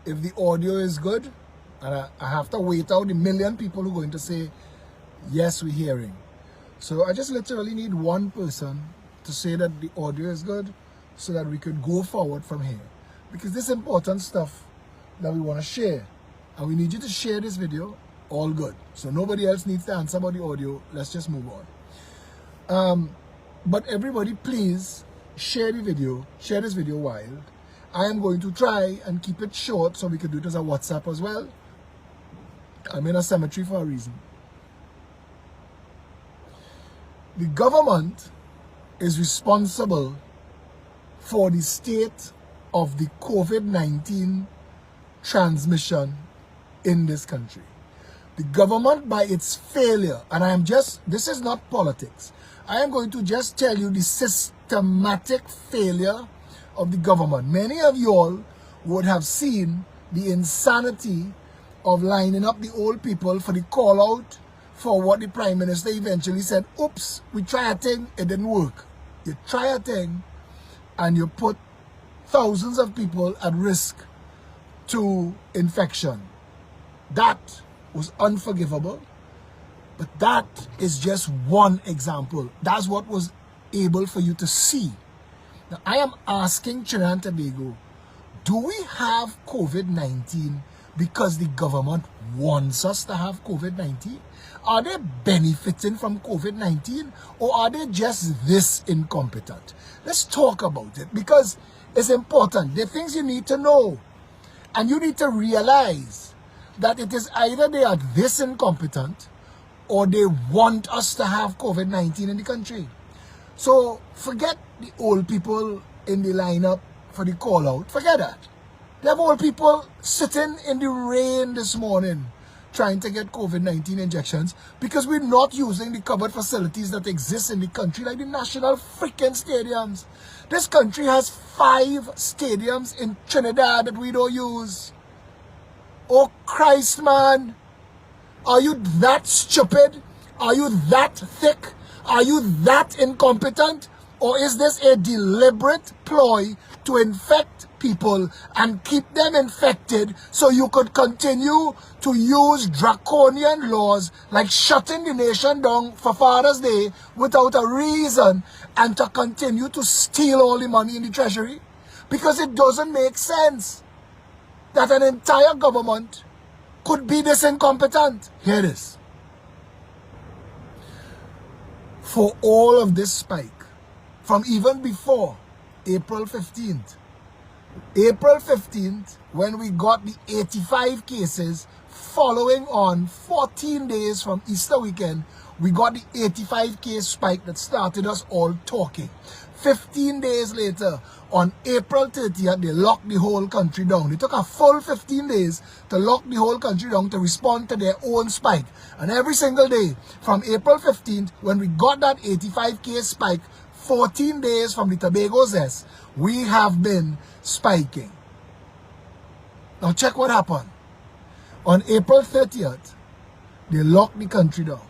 if the audio is good, and I have to wait out the million people who are going to say, yes, we're hearing. So I just literally need one person to say that the audio is good so that we could go forward from here. Because this important stuff that we want to share, and we need you to share this video, all good. So nobody else needs to answer about the audio. Let's just move on. But everybody, please share the video, share this video wild. I am going to try and keep it short so we can do it as a WhatsApp as well. I'm in a cemetery for a reason. The government is responsible for the state of the COVID-19 transmission in this country. The government, by its failure, and this is not politics, I am going to just tell you the systematic failure of the government. Many of you all would have seen the insanity of lining up the old people for the call out for what the Prime Minister eventually said, oops, we try a thing, it didn't work. You try a thing and you put thousands of people at risk to infection. That was unforgivable, but that is just one example. That's what was able for you to see. Now, I am asking Trinidad and Tobago, do we have COVID-19 because the government wants us to have COVID-19? Are they benefiting from COVID-19, or are they just this incompetent? Let's talk about it, because it's important. There are things you need to know, and you need to realize that it is either they are this incompetent or they want us to have COVID-19 in the country. So forget the old people in the lineup for the call out. Forget that. They have old people sitting in the rain this morning trying to get COVID-19 injections because we're not using the covered facilities that exist in the country, like the national freaking stadiums. This country has 5 stadiums in Trinidad that we don't use. Oh Christ, man. Are you that stupid? Are you that thick? Are you that incompetent? Or is this a deliberate ploy to infect people and keep them infected so you could continue to use draconian laws like shutting the nation down for Father's Day without a reason, and to continue to steal all the money in the treasury? Because it doesn't make sense that an entire government could be this incompetent. Here it is. For all of this spike, from even before April 15th, when we got the 85 cases, following on 14 days from Easter weekend, we got the 85 case spike that started us all talking. 15 days later, on April 30th, they locked the whole country down. It took a full 15 days to lock the whole country down to respond to their own spike. And every single day, from April 15th, when we got that 85 case spike, 14 days from the Tobago Zest, we have been spiking. Now check what happened. On April 30th, they locked the country down.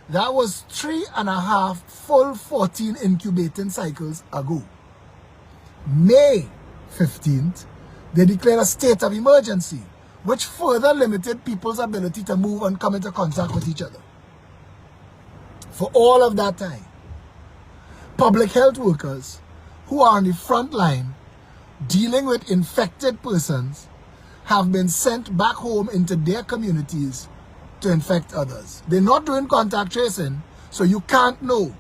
That was 3.5 full 14 incubating cycles ago. May 15th, they declared a state of emergency, which further limited people's ability to move and come into contact with each other. For all of that time, public health workers who are on the front line dealing with infected persons have been sent back home into their communities to infect others. They're not doing contact tracing, so you can't know.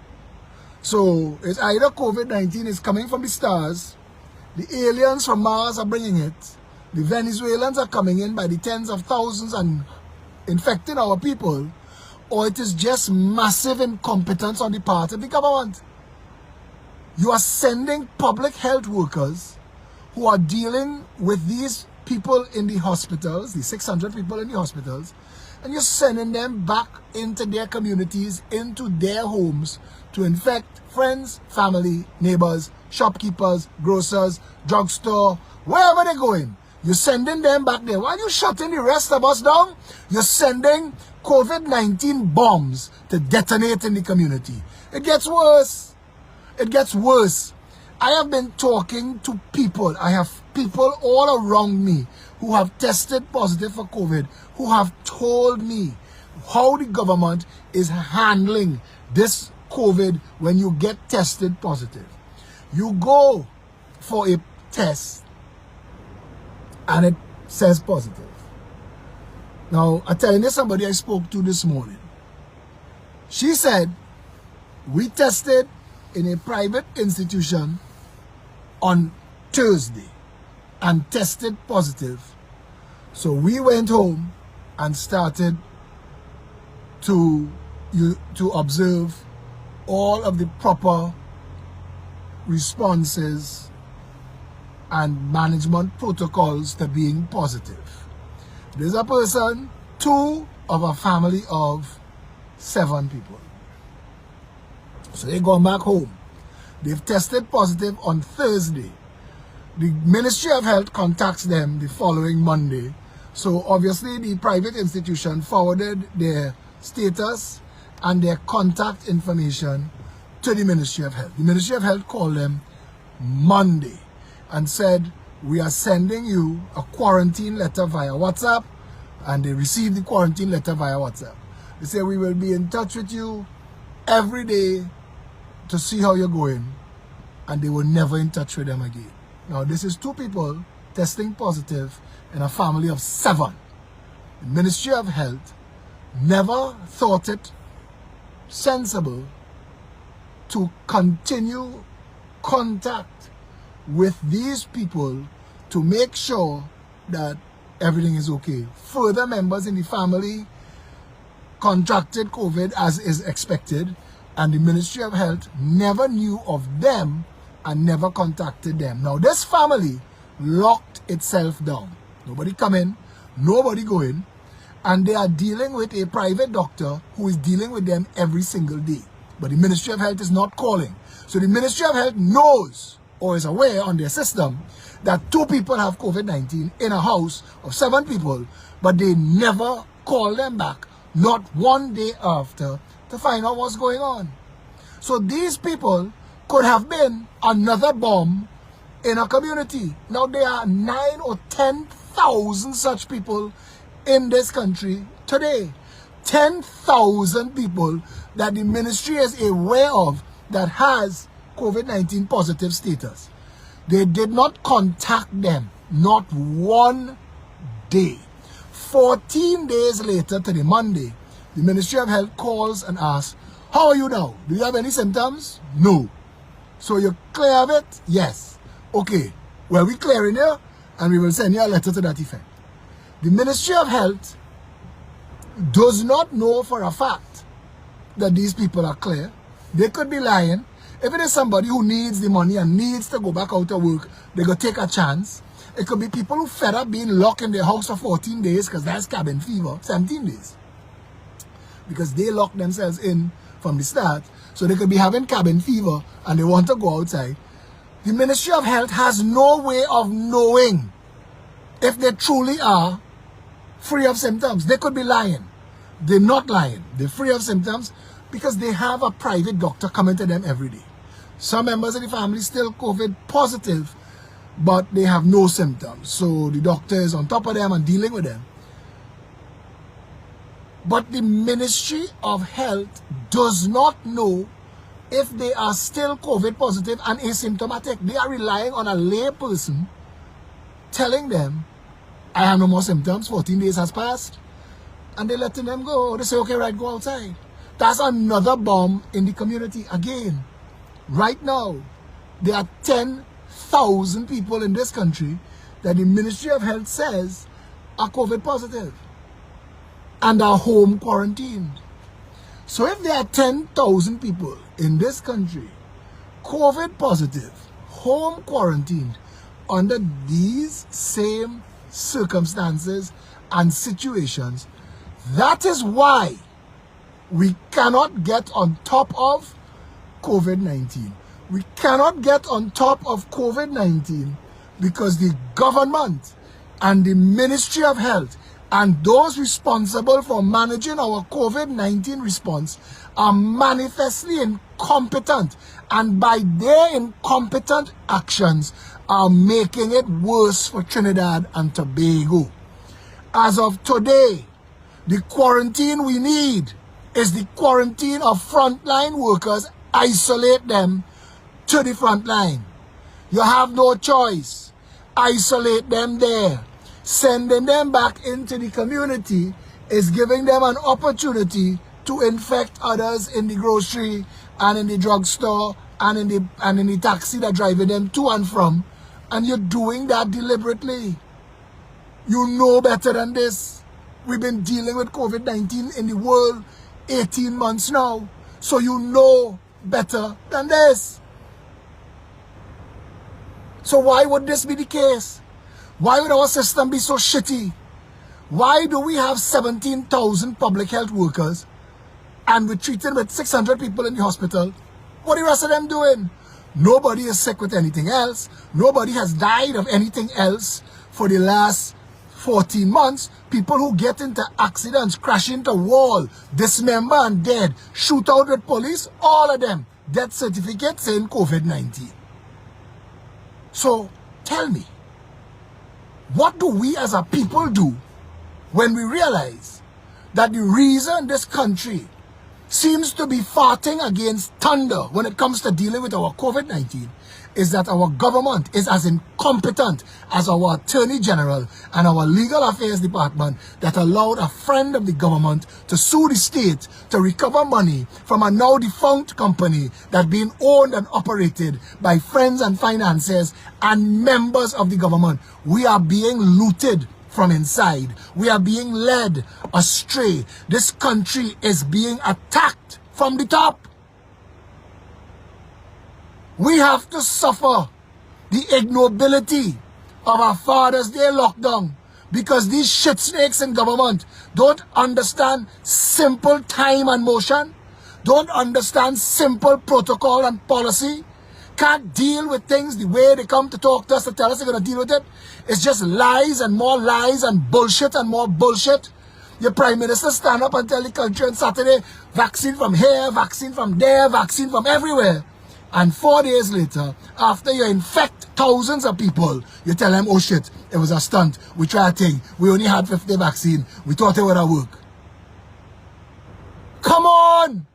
So it's either COVID-19 is coming from the stars, the aliens from Mars are bringing it, the Venezuelans are coming in by the tens of thousands and infecting our people, or it is just massive incompetence on the part of the government. You are sending public health workers who are dealing with these people in the hospitals, the 600 people in the hospitals, and you're sending them back into their communities, into their homes, to infect friends, family, neighbors, shopkeepers, grocers, drugstore, wherever they're going. You're sending them back there. Why are you shutting the rest of us down? You're sending COVID-19 bombs to detonate in the community. It gets worse. It gets worse. I have been talking to people. I have people all around me who have tested positive for COVID, who have told me how the government is handling this COVID when you get tested positive. You go for a test and it says positive. Now, I'm telling you somebody I spoke to this morning. She said, we tested in a private institution on Thursday and tested positive. So we went home and started to observe all of the proper responses and management protocols to being positive. There's a person, 2 of a family of 7 people. So they gone back home. They've tested positive on Thursday. The Ministry of Health contacts them the following Monday. So obviously the private institution forwarded their status and their contact information to the Ministry of Health. The Ministry of Health called them Monday and said, we are sending you a quarantine letter via WhatsApp, and they received the quarantine letter via WhatsApp. They say, we will be in touch with you every day to see how you're going, and they were never in touch with them again. Now, this is 2 people testing positive in a family of 7. The Ministry of Health never thought it sensible to continue contact with these people to make sure that everything is okay. Further members in the family contracted COVID as is expected, and the Ministry of Health never knew of them and never contacted them. Now, this family locked itself down. Nobody come in, nobody go in, and they are dealing with a private doctor who is dealing with them every single day. But the Ministry of Health is not calling. So the Ministry of Health knows or is aware on their system that 2 people have COVID-19 in a house of 7 people, but they never call them back, not one day after, to find out what's going on. So these people could have been another bomb in a community. Now there are 9,000 or 10,000 such people in this country today. 10,000 people that the ministry is aware of that has COVID-19 positive status. They did not contact them, not one day. 14 days later to the Monday, the Ministry of Health calls and asks, how are you now? Do you have any symptoms? No. So you're clear of it? Yes. Okay. Well, we're clearing you, and we will send you a letter to that effect. The Ministry of Health does not know for a fact that these people are clear. They could be lying. If it is somebody who needs the money and needs to go back out to work, they're going to take a chance. It could be people who fed up being locked in their house for 14 days because that's cabin fever, 17 days. Because they locked themselves in from the start. So they could be having cabin fever and they want to go outside. The Ministry of Health has no way of knowing if they truly are free of symptoms. They could be lying. They're not lying. They're free of symptoms because they have a private doctor coming to them every day. Some members of the family still COVID positive, but they have no symptoms. So the doctor is on top of them and dealing with them. But the Ministry of Health does not know if they are still COVID positive and asymptomatic. They are relying on a lay person telling them, I have no more symptoms, 14 days has passed, and they're letting them go. They say, okay, right, go outside. That's another bomb in the community. Again, right now, there are 10,000 people in this country that the Ministry of Health says are COVID positive and are home quarantined. So if there are 10,000 people in this country COVID positive, home quarantined, under these same circumstances and situations, that is why we cannot get on top of COVID-19. We cannot get on top of COVID-19 because the government and the Ministry of Health And those responsible for managing our COVID-19 response are manifestly incompetent. And by their incompetent actions are making it worse for Trinidad and Tobago. As of today, the quarantine we need is the quarantine of frontline workers. Isolate them to the front line. You have no choice. Isolate them there. Sending them back into the community is giving them an opportunity to infect others in the grocery and in the drugstore and in the taxi that driving them to and from. And you're doing that deliberately. You know better than this. We've been dealing with COVID-19 in the world 18 months now. So you know better than this. So why would this be the case? Why would our system be so shitty? Why do we have 17,000 public health workers and we're treating with 600 people in the hospital? What are the rest of them doing? Nobody is sick with anything else. Nobody has died of anything else for the last 14 months. People who get into accidents, crash into wall, dismember and dead, shoot out with police, all of them, death certificates saying COVID-19. So tell me, what do we as a people do when we realize that the reason this country seems to be farting against thunder when it comes to dealing with our COVID-19 is that our government is as incompetent as our Attorney General and our Legal Affairs Department that allowed a friend of the government to sue the state to recover money from a now defunct company that being owned and operated by friends and financiers and members of the government. We are being looted from inside. We are being led astray. This country is being attacked from the top. We have to suffer the ignobility of our Father's Day lockdown because these shit snakes in government don't understand simple time and motion, don't understand simple protocol and policy, can't deal with things the way they come to talk to us to tell us they're going to deal with it. It's just lies and more lies and bullshit and more bullshit. Your Prime Minister stand up and tell the country on Saturday, vaccine from here, vaccine from there, vaccine from everywhere. And 4 days later, after you infect thousands of people, you tell them, oh shit, it was a stunt. We tried a thing. We only had 50 vaccine. We thought it would have worked. Come on!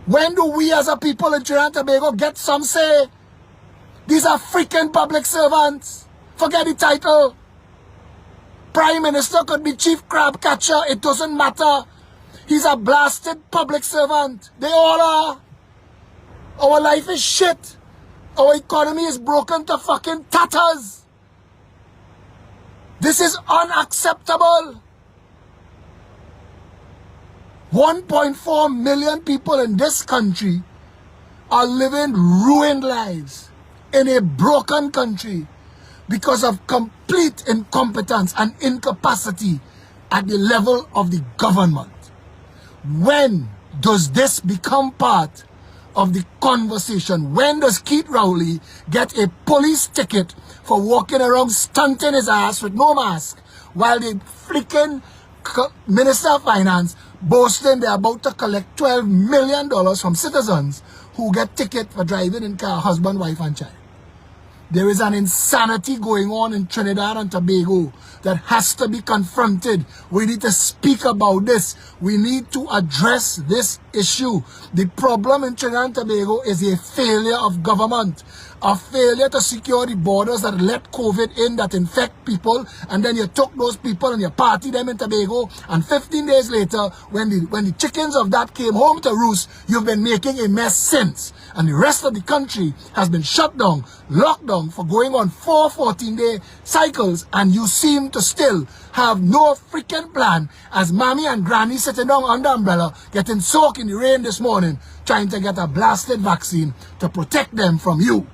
When do we as a people in Trinidad and Tobago get some say? These are freaking public servants. Forget the title. Prime Minister could be chief crab catcher. It doesn't matter. He's a blasted public servant. They all are. Our life is shit. Our economy is broken to fucking tatters. This is unacceptable. 1.4 million people in this country are living ruined lives in a broken country because of complete incompetence and incapacity at the level of the government. When does this become part of the conversation? When does Keith Rowley get a police ticket for walking around stunting his ass with no mask while the freaking Minister of Finance boasting they're about to collect $12 million from citizens who get ticket for driving in car, husband, wife and child? There is an insanity going on in Trinidad and Tobago that has to be confronted. We need to speak about this. We need to address this issue. The problem in Trinidad and Tobago is a failure of government. A failure to secure the borders that let COVID in, that infect people, and then you took those people and you party them in Tobago, and 15 days later, when the chickens of that came home to roost, you've been making a mess since. And the rest of the country has been shut down, locked down for going on 4 14-day cycles, and you seem to still have no freaking plan as mommy and granny sitting down under umbrella, getting soaked in the rain this morning, trying to get a blasted vaccine to protect them from you.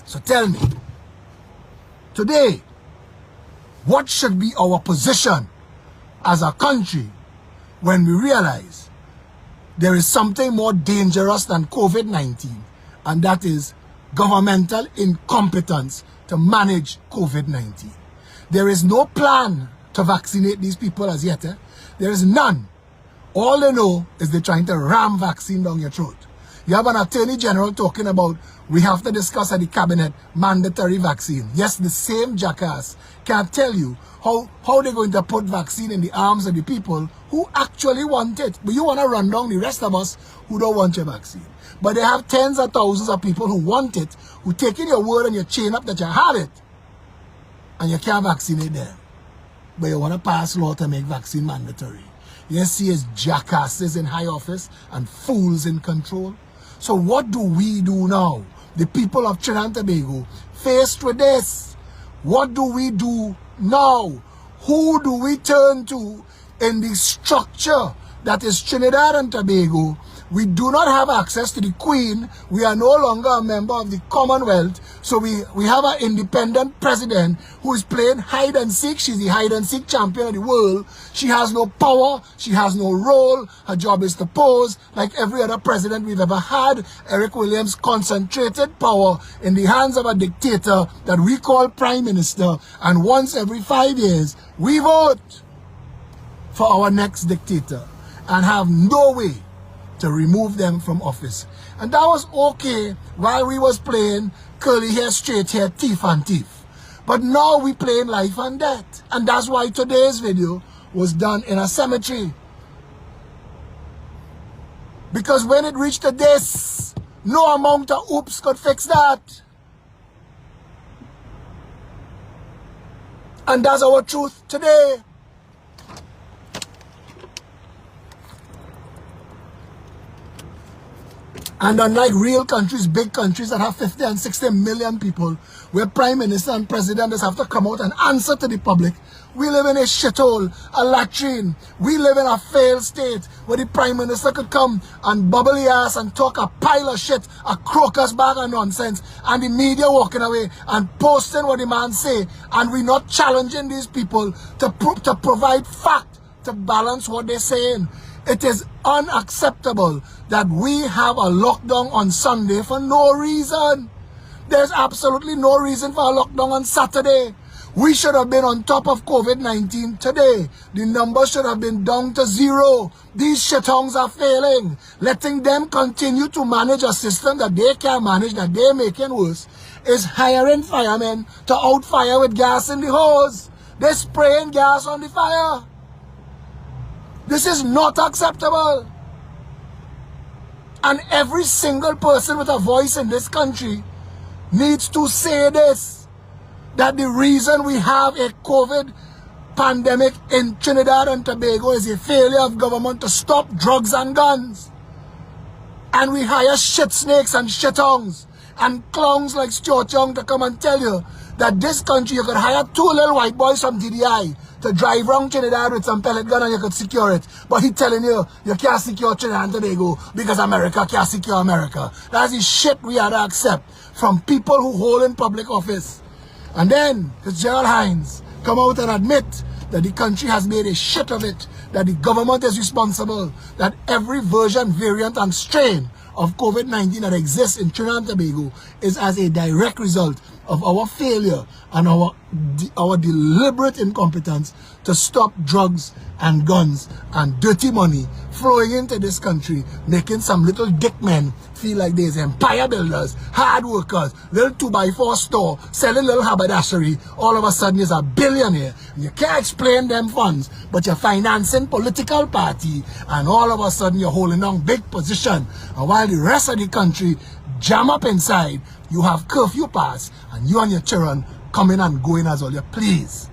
So tell me, today, what should be our position as a country when we realize there is something more dangerous than COVID-19, and that is governmental incompetence to manage COVID-19. There is no plan to vaccinate these people as yet. There is none. All they know is they're trying to ram vaccine down your throat. You have an attorney general talking about we have to discuss at the cabinet mandatory vaccine. Yes, the same jackass can tell you how they're going to put vaccine in the arms of the people who actually want it. But you want to run down the rest of us who don't want your vaccine. But they have tens of thousands of people who want it, who take in your word and you chain up that you had it, and you can't vaccinate them. But you want to pass law to make vaccine mandatory. You see it's jackasses in high office and fools in control. So what do we do now? The people of Trinidad and Tobago, faced with this, what do we do now? Who do we turn to in the structure that is Trinidad and Tobago? We do not have access to the Queen. We are no longer a member of the Commonwealth. So we have an independent president who is playing hide and seek. She's the hide and seek champion of the world. She has no power. She has no role. Her job is to pose like every other president we've ever had. Eric Williams concentrated power in the hands of a dictator that we call prime minister. And once every 5 years, we vote for our next dictator and have no way to remove them from office. And that was okay while we was playing curly hair, straight hair, thief and thief. But now we playing life and death. And that's why today's video was done in a cemetery. Because when it reached to this, no amount of oops could fix that. And that's our truth today. And unlike real countries, big countries that have 50 and 60 million people, where prime minister and president just have to come out and answer to the public, we live in a shithole, a latrine. We live in a failed state where the prime minister could come and bubble the ass and talk a pile of shit, a crocus bag of nonsense, and the media walking away and posting what the man say, and we're not challenging these people to provide fact to balance what they're saying. It is unacceptable that we have a lockdown on Sunday for no reason. There's absolutely no reason for a lockdown on Saturday. We should have been on top of COVID-19 today. The numbers should have been down to 0. These shithounds are failing. Letting them continue to manage a system that they can't manage, that they're making worse, is hiring firemen to outfire with gas in the hose. They're spraying gas on the fire. This is not acceptable. And every single person with a voice in this country needs to say this, that the reason we have a COVID pandemic in Trinidad and Tobago is a failure of government to stop drugs and guns. And we hire shit snakes and shittongs and clowns like Stuart Young to come and tell you that this country, you could hire 2 little white boys from DDI to drive around Trinidad with some pellet gun and you could secure it. But he telling you, you can't secure Trinidad and Tobago because America can't secure America. That's the shit we had to accept from people who hold in public office. And then, Gerald Hines come out and admit that the country has made a shit of it, that the government is responsible, that every version, variant and strain of COVID-19 that exists in Trinidad and Tobago is as a direct result of our failure and our deliberate incompetence to stop drugs and guns and dirty money flowing into this country, making some little dick men feel like there's empire builders, hard workers, little 2x4 store, selling little haberdashery. All of a sudden is a billionaire. You can't explain them funds, but you're financing political party, and all of a sudden you're holding on big position. And while the rest of the country jam up inside, you have curfew pass, and you and your children coming and going as all you please.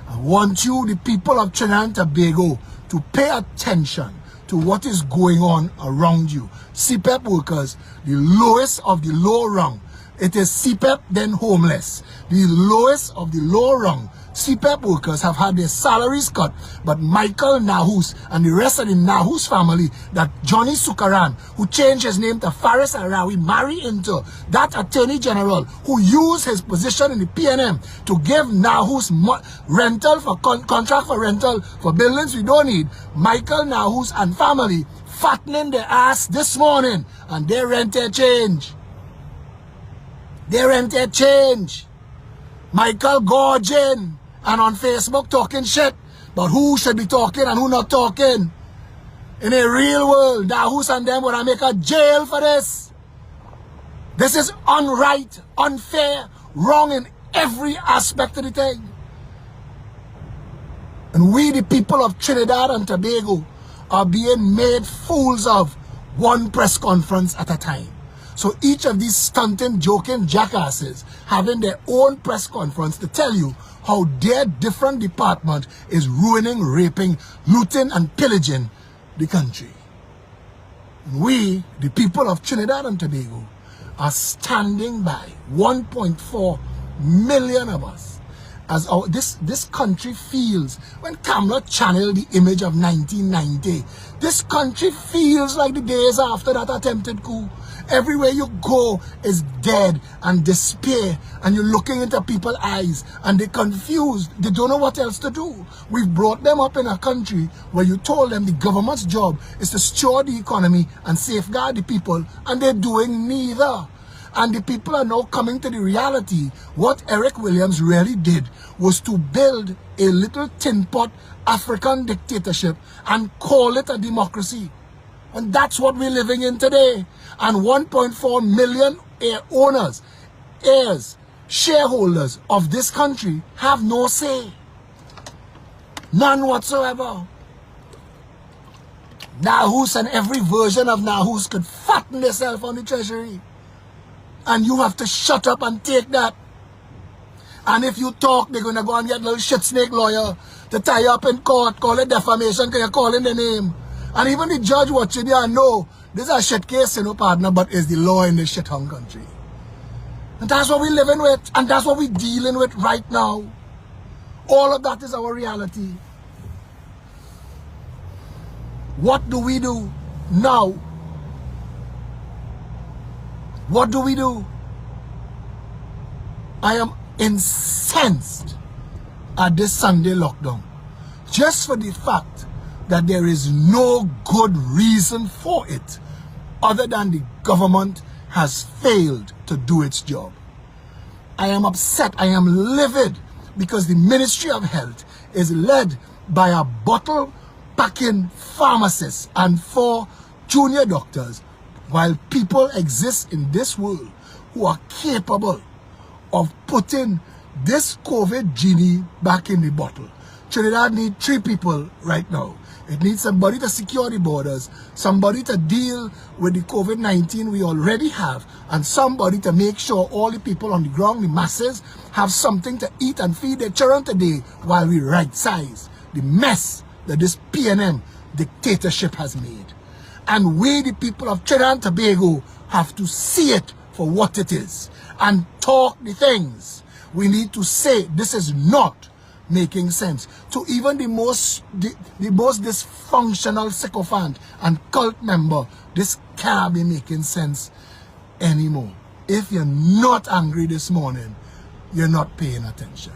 I want you, the people of Trinidad and Tobago, to pay attention to what is going on around you. CPEP workers, the lowest of the low rung. It is CPEP, then homeless. The lowest of the low rung. CPEP workers have had their salaries cut, but Michael Nahus and the rest of the Nahus family that Johnny Sukaran, who changed his name to Faris Arawi, marry into, that attorney general who used his position in the PNM to give Nahus rental for contract for rental for buildings we don't need. Michael Nahus and family fattening their ass this morning and their rent change. They rented change. Michael gorging and on Facebook talking shit. But who should be talking and who not talking? In a real world, Dahus and them would I make a jail for this. This is unright, unfair, wrong in every aspect of the thing. And we, the people of Trinidad and Tobago, are being made fools of one press conference at a time. So each of these stunting, joking jackasses having their own press conference to tell you how their different department is ruining, raping, looting, and pillaging the country. And we, the people of Trinidad and Tobago, are standing by, 1.4 million of us, as this country feels. When Kamala channeled the image of 1990, this country feels like the days after that attempted coup. Everywhere you go is dead and despair, and you're looking into people's eyes and they're confused. They don't know what else to do. We've brought them up in a country where you told them the government's job is to steward the economy and safeguard the people, and they're doing neither. And the people are now coming to the reality what Eric Williams really did was to build a little tin pot African dictatorship and call it a democracy. And that's what we're living in today. And 1.4 million owners, heirs, shareholders of this country have no say. None whatsoever. Nahus and every version of Nahus could fatten themselves on the treasury. And you have to shut up and take that. And if you talk, they're going to go and get a little shit snake lawyer to tie you up in court, call it defamation because you're calling the name. And even the judge watching you and know, this is a shit case, you know, partner, but it's the law in this shit hung country. And that's what we're living with, and that's what we're dealing with right now. All of that is our reality. What do we do now? What do we do? I am incensed at this Sunday lockdown, just for the fact that there is no good reason for it other than the government has failed to do its job. I am upset, I am livid, because the Ministry of Health is led by a bottle-packing pharmacist and 4 junior doctors, while people exist in this world who are capable of putting this COVID genie back in the bottle. Trinidad needs 3 people right now. It needs somebody to secure the borders, somebody to deal with the COVID-19 we already have, and somebody to make sure all the people on the ground, the masses, have something to eat and feed their children today while we right-size the mess that this PNM dictatorship has made. And we, the people of Trinidad and Tobago, have to see it for what it is and talk the things. We need to say this is not making sense. To even the most dysfunctional sycophant and cult member, this can't be making sense anymore. If you're not angry this morning, you're not paying attention.